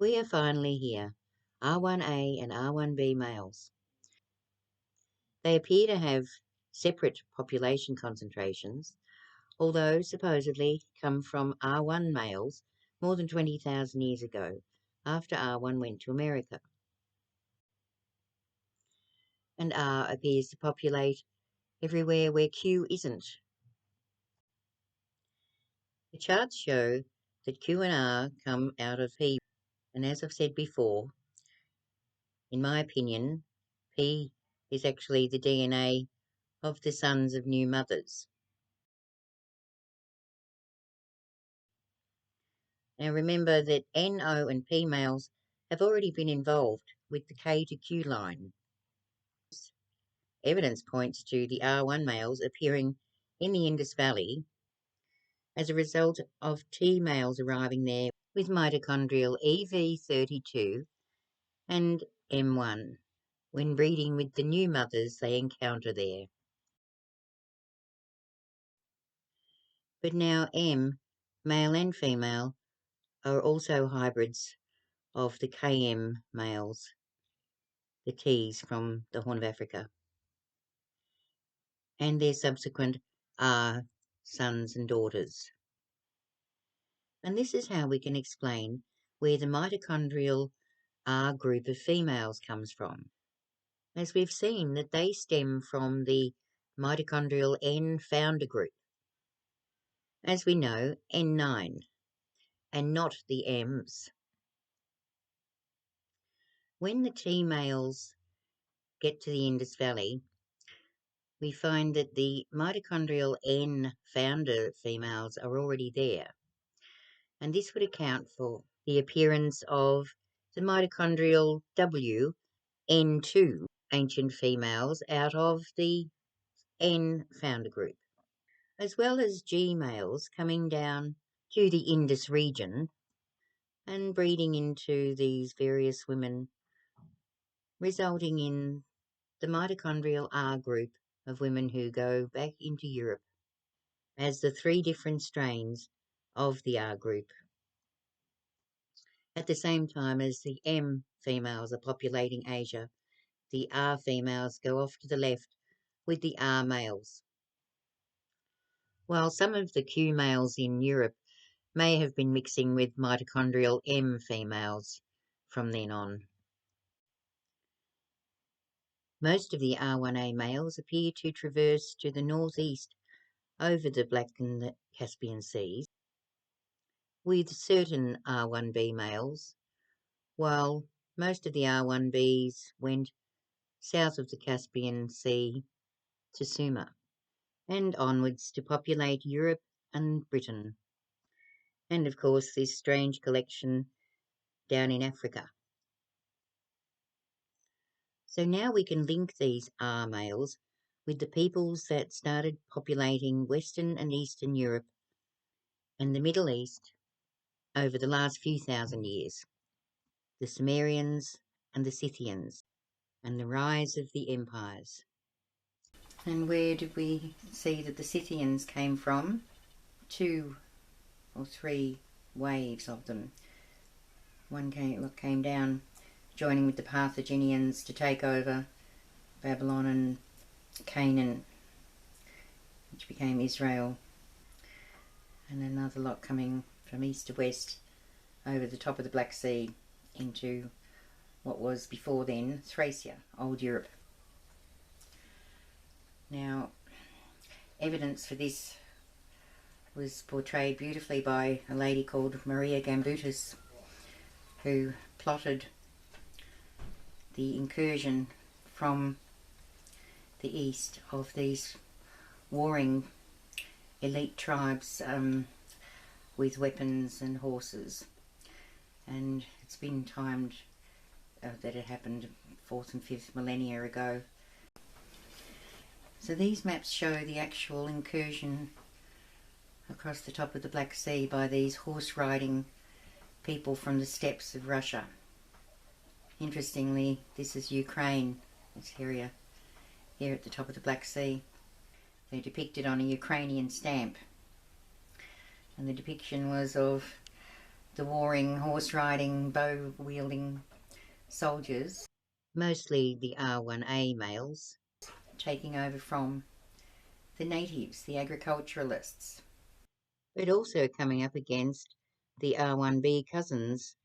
We are finally here, R1a and R1b males. They appear to have separate population concentrations, although supposedly come from R1 males more than 20,000 years ago, after R1 went to America. And R appears to populate everywhere where Q isn't. The charts show that Q and R come out of P, and as I've said before, in my opinion, P is actually the DNA of the sons of new mothers. Now remember that N, O and P males have already been involved with the K to Q line. Evidence points to the R1 males appearing in the Indus Valley as a result of T males arriving there with mitochondrial EV32 and M1 when breeding with the new mothers they encounter there. But now M, male and female, are also hybrids of the KM males, the Ts from the Horn of Africa, and their subsequent R sons and daughters. And this is how we can explain where the mitochondrial R group of females comes from, as we've seen that they stem from the mitochondrial N founder group, as we know, N9, and not the Ms. When the T males get to the Indus Valley, we find that the mitochondrial N founder females are already there, and this would account for the appearance of the mitochondrial W, N2 ancient females out of the N founder group, as well as G males coming down to the Indus region and breeding into these various women, resulting in the mitochondrial R group of women who go back into Europe as the three different strains of the R group. At the same time as the M females are populating Asia, the R females go off to the left with the R males, while some of the Q males in Europe may have been mixing with mitochondrial M females from then on. Most of the R1a males appear to traverse to the northeast over the Black and the Caspian Seas, with certain R1b males, while most of the R1bs went south of the Caspian Sea to Suma, and onwards to populate Europe and Britain, and of course this strange collection down in Africa. So now we can link these R males with the peoples that started populating Western and Eastern Europe and the Middle East over the last few thousand years, the Sumerians and the Scythians, and the rise of the empires. And where did we see that the Scythians came from? 2 or 3 waves of them. One came down, joining with the Carthaginians to take over Babylon and Canaan, which became Israel, and another lot coming from east to west over the top of the Black Sea into what was before then Thracia, old Europe. Now, evidence for this was portrayed beautifully by a lady called Maria Gambutus, who plotted the incursion from the east of these warring elite tribes with weapons and horses, and it's been timed that it happened 4th and 5th millennia ago. So these maps show the actual incursion across the top of the Black Sea by these horse-riding people from the steppes of Russia. Interestingly, this is Ukraine, this area here at the top of the Black Sea. They're depicted on a Ukrainian stamp, and the depiction was of the warring, horse-riding, bow-wielding soldiers, mostly the R1a males, taking over from the natives, the agriculturalists, but also coming up against the R1b cousins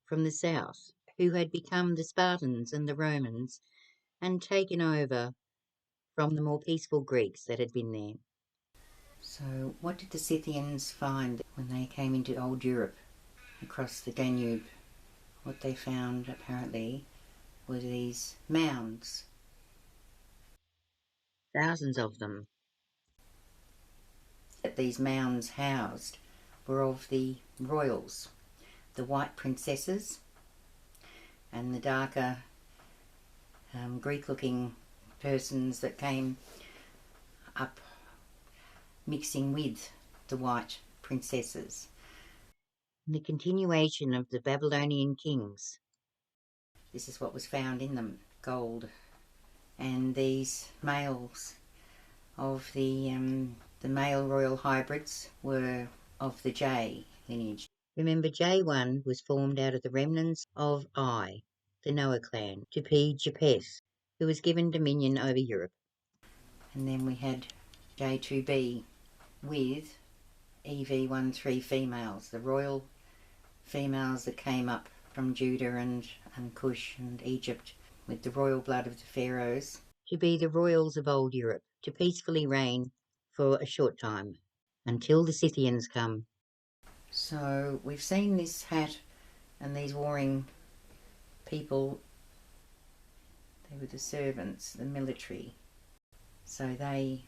from the south, who had become the Spartans and the Romans and taken over from the more peaceful Greeks that had been there. So what did the Scythians find when they came into old Europe across the Danube? What they found apparently were these mounds, thousands of them. That these mounds housed were of the royals, the white princesses, and the darker Greek-looking persons that came up mixing with the white princesses. And the continuation of the Babylonian kings. This is what was found in them, gold. And these males of the male royal hybrids were of the J lineage. Remember, J1 was formed out of the remnants of I, the Noah clan, to P. Japheth, who was given dominion over Europe. And then we had J2b with EV13 females, the royal females that came up from Judah and Cush and Egypt with the royal blood of the pharaohs, to be the royals of old Europe, to peacefully reign for a short time until the Scythians come. So we've seen this hat and these warring people. They were the servants, the military. So they,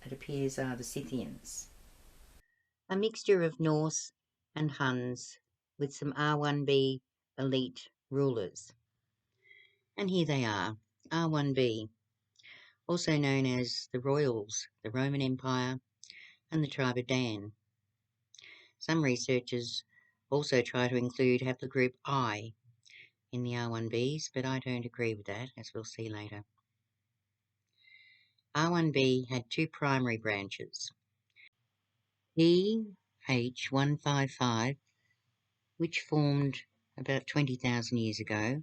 it appears, are the Scythians. A mixture of Norse and Huns with some R1b elite rulers. And here they are, R1b, also known as the Royals, the Roman Empire, and the tribe of Dan. Some researchers also try to include haplogroup I in the R1bs, but I don't agree with that, as we'll see later. R1b had two primary branches, EH155, which formed about 20,000 years ago,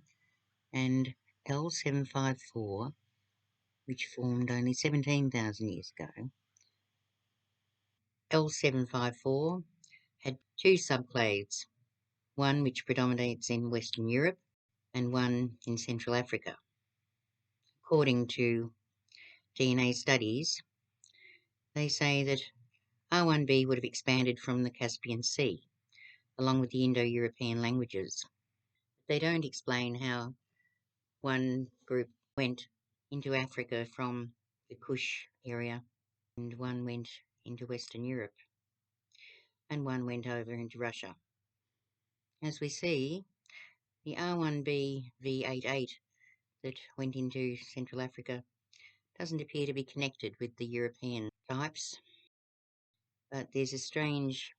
and L754, which formed only 17,000 years ago. L754 had two subclades, one which predominates in Western Europe and one in Central Africa. According to DNA studies, they say that R1b would have expanded from the Caspian Sea, along with the Indo-European languages. They don't explain how one group went into Africa from the Kush area, and one went into Western Europe, and one went over into Russia. As we see, the R1b V88 that went into Central Africa doesn't appear to be connected with the European types, but there's a strange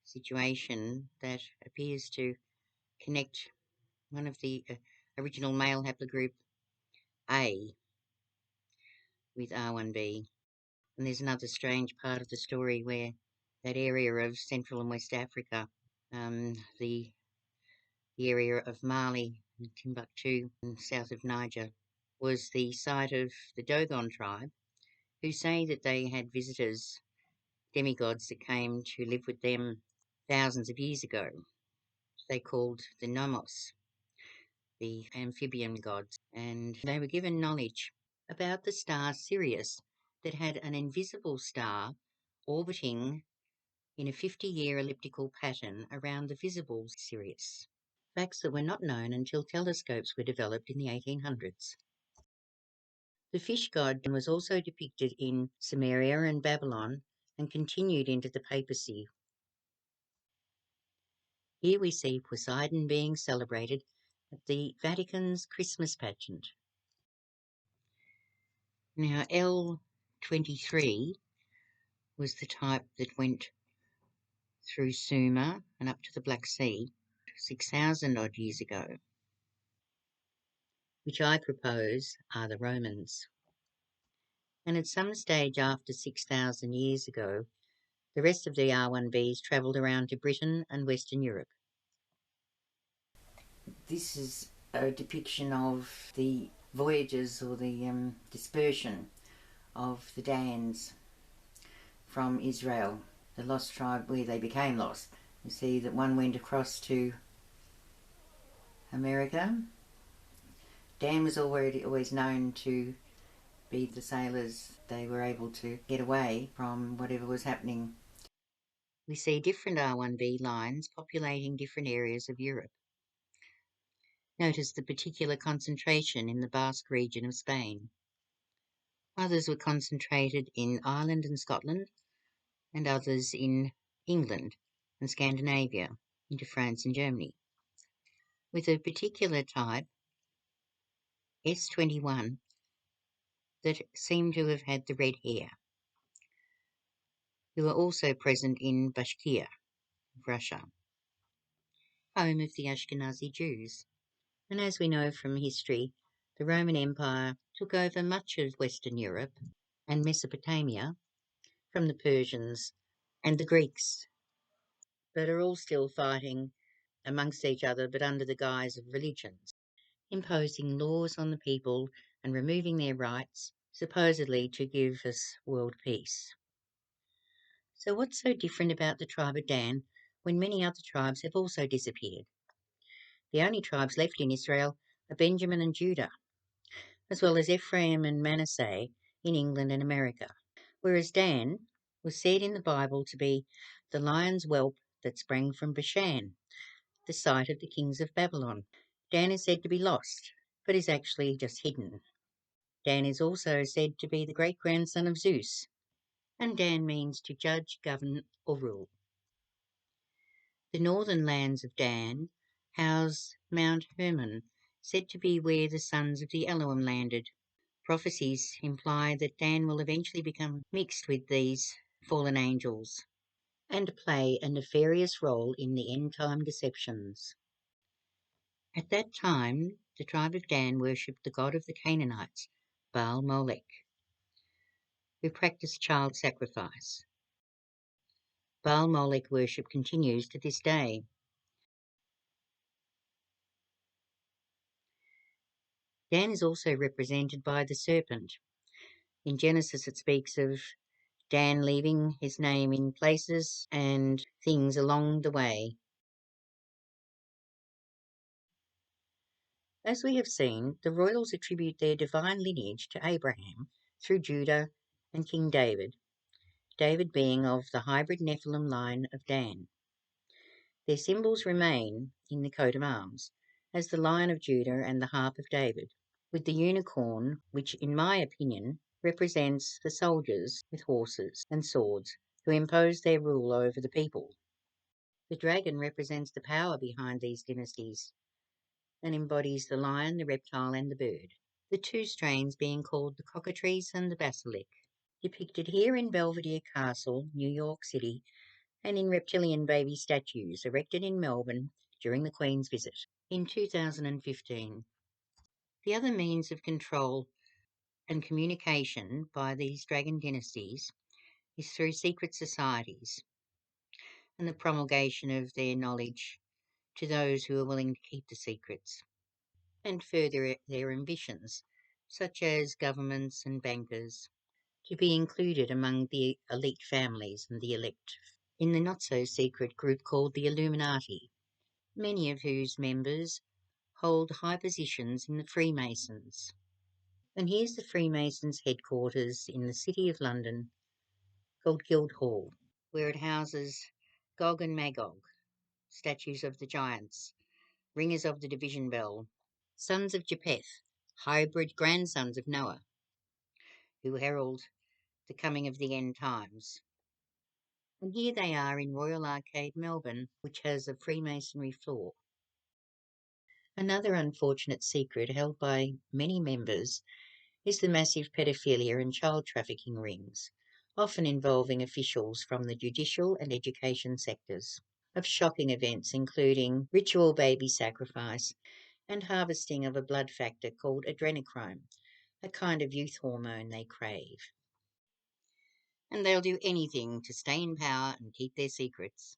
situation that appears to connect one of the original male haplogroup A with R1b. And there's another strange part of the story where that area of Central and West Africa, the area of Mali and Timbuktu and south of Niger, was the site of the Dogon tribe, who say that they had visitors, demigods, that came to live with them thousands of years ago. They called the Nomos, the amphibian gods, and they were given knowledge about the star Sirius that had an invisible star orbiting in a 50-year elliptical pattern around the visible Sirius. Facts that were not known until telescopes were developed in the 1800s. The fish god was also depicted in Sumeria and Babylon and continued into the papacy. Here we see Poseidon being celebrated at the Vatican's Christmas pageant. Now, L23 was the type that went through Sumer and up to the Black Sea 6,000 odd years ago, which I propose are the Romans. And at some stage after 6,000 years ago, The rest of the R1bs travelled around to Britain and Western Europe. This is a depiction of the voyages or the dispersion of the Dans from Israel, the lost tribe where they became lost. You see that one went across to America. Dan was always known to be the sailors. They were able to get away from whatever was happening. We see different R1b lines populating different areas of Europe. Notice the particular concentration in the Basque region of Spain. Others were concentrated in Ireland and Scotland, and others in England and Scandinavia, into France and Germany. With a particular type, S21, that seemed to have had the red hair, who were also present in Bashkia, Russia, home of the Ashkenazi Jews. And as we know from history, the Roman Empire took over much of Western Europe and Mesopotamia from the Persians and the Greeks, but are all still fighting amongst each other, but under the guise of religions, imposing laws on the people and removing their rights, supposedly to give us world peace. So what's so different about the tribe of Dan when many other tribes have also disappeared? The only tribes left in Israel are Benjamin and Judah, as well as Ephraim and Manasseh in England and America. Whereas Dan was said in the Bible to be the lion's whelp that sprang from Bashan, the site of the kings of Babylon. Dan is said to be lost, but is actually just hidden. Dan is also said to be the great-grandson of Zeus, and Dan means to judge, govern, or rule. The northern lands of Dan house Mount Hermon, said to be where the sons of the Elohim landed. Prophecies imply that Dan will eventually become mixed with these fallen angels and play a nefarious role in the end-time deceptions. At that time, the tribe of Dan worshipped the god of the Canaanites, Baal Molech, who practiced child sacrifice. Baal Molech worship continues to this day. Dan is also represented by the serpent. In Genesis, it speaks of Dan leaving his name in places and things along the way. As we have seen, the royals attribute their divine lineage to Abraham through Judah and King David, David being of the hybrid Nephilim line of Dan. Their symbols remain in the coat of arms, as the Lion of Judah and the Harp of David, with the unicorn, which in my opinion represents the soldiers with horses and swords who impose their rule over the people. The dragon represents the power behind these dynasties and embodies the lion, the reptile, and the bird, the two strains being called the cockatrice and the basilic, depicted here in Belvedere Castle, New York City, and in reptilian baby statues erected in Melbourne during the Queen's visit in 2015. The other means of control and communication by these dragon dynasties is through secret societies and the promulgation of their knowledge to those who are willing to keep the secrets and further their ambitions, such as governments and bankers, to be included among the elite families and the elect in the not-so-secret group called the Illuminati, many of whose members hold high positions in the Freemasons. And here's the Freemasons' headquarters in the City of London, called Guildhall, where it houses Gog and Magog, statues of the giants, ringers of the division bell, sons of Japheth, hybrid grandsons of Noah, who herald the coming of the end times. And here they are in Royal Arcade, Melbourne, which has a Freemasonry floor. Another unfortunate secret held by many members is the massive pedophilia and child trafficking rings, often involving officials from the judicial and education sectors, of shocking events including ritual baby sacrifice and harvesting of a blood factor called adrenochrome, a kind of youth hormone they crave. and they'll do anything to stay in power and keep their secrets.